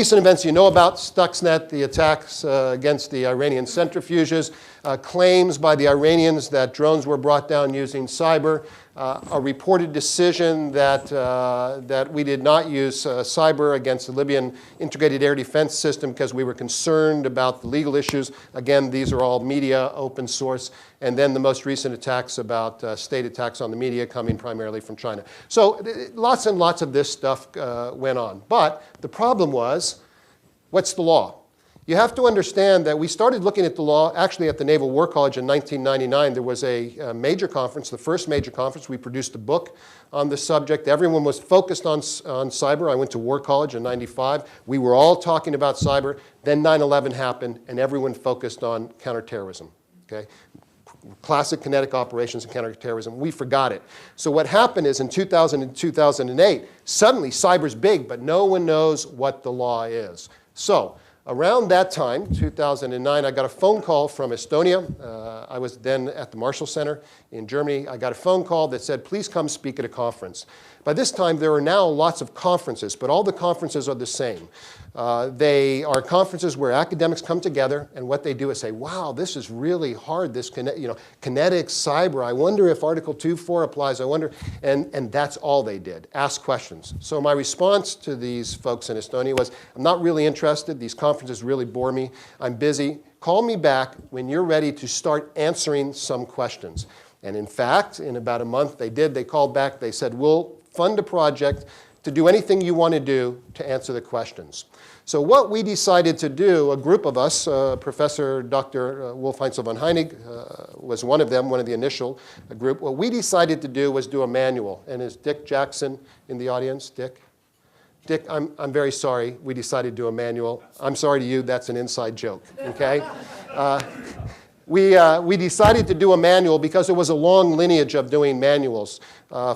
Recent events you know about: Stuxnet, the attacks against the Iranian centrifuges, claims by the Iranians that drones were brought down using cyber, a reported decision that we did not use cyber against the Libyan integrated air defense system because we were concerned about the legal issues. Again, these are all media, open source. And then the most recent attacks about state attacks on the media coming primarily from China. So lots and lots of this stuff went on. But the problem was, what's the law? You have to understand that we started looking at the law actually at the Naval War College in 1999. There was a major conference, the first major conference. We produced a book on the subject. Everyone was focused on cyber. I went to War College in 95. We were all talking about cyber. Then 9/11 happened, and everyone focused on counterterrorism. Okay? Classic kinetic operations and counterterrorism. We forgot it. So what happened is in 2000 and 2008, suddenly cyber's big, but no one knows what the law is. So around that time, 2009, I got a phone call from Estonia. I was then at the Marshall Center in Germany. I got a phone call that said, please come speak at a conference. By this time, there are now lots of conferences, but all the conferences are the same. They are conferences where academics come together, and what they do is say, wow, this is really hard, this kinetic cyber. I wonder if Article 2.4 applies. I wonder, and that's all they did, ask questions. So my response to these folks in Estonia was, I'm not really interested. These conferences really bore me. I'm busy. Call me back when you're ready to start answering some questions. And in fact, in about a month, they did. They called back. They said, we'll fund a project to do anything you want to do to answer the questions. So what we decided to do, a group of us, Professor Dr. Wolf-Heinzel von Heinig was one of them, one of the initial group. What we decided to do was do a manual. And is Dick Jackson in the audience? Dick? Dick, I'm very sorry. We decided to do a manual. I'm sorry to you. That's an inside joke, okay? We decided to do a manual because there was a long lineage of doing manuals.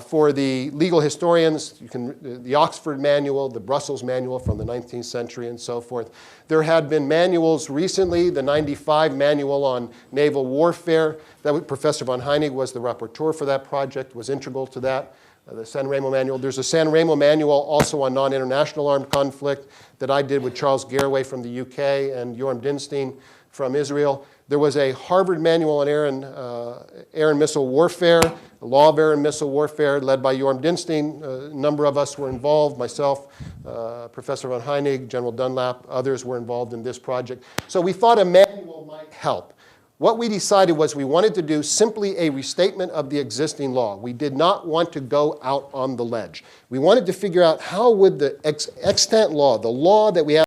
For the legal historians, the Oxford Manual, the Brussels Manual from the 19th century, and so forth. There had been manuals recently, the 95 Manual on Naval Warfare. Professor von Heinig was the rapporteur for that project, was integral to that. The San Remo Manual. There's a San Remo Manual also on non-international armed conflict that I did with Charles Garraway from the UK and Yoram Dinstein from Israel. There was a Harvard Manual on air and missile warfare, the law of air and missile warfare, led by Yoram Dinstein. A number of us were involved, myself, Professor von Heinig, General Dunlap, others were involved in this project. So we thought a manual might help. What we decided was we wanted to do simply a restatement of the existing law. We did not want to go out on the ledge. We wanted to figure out how would the extant law, the law that we have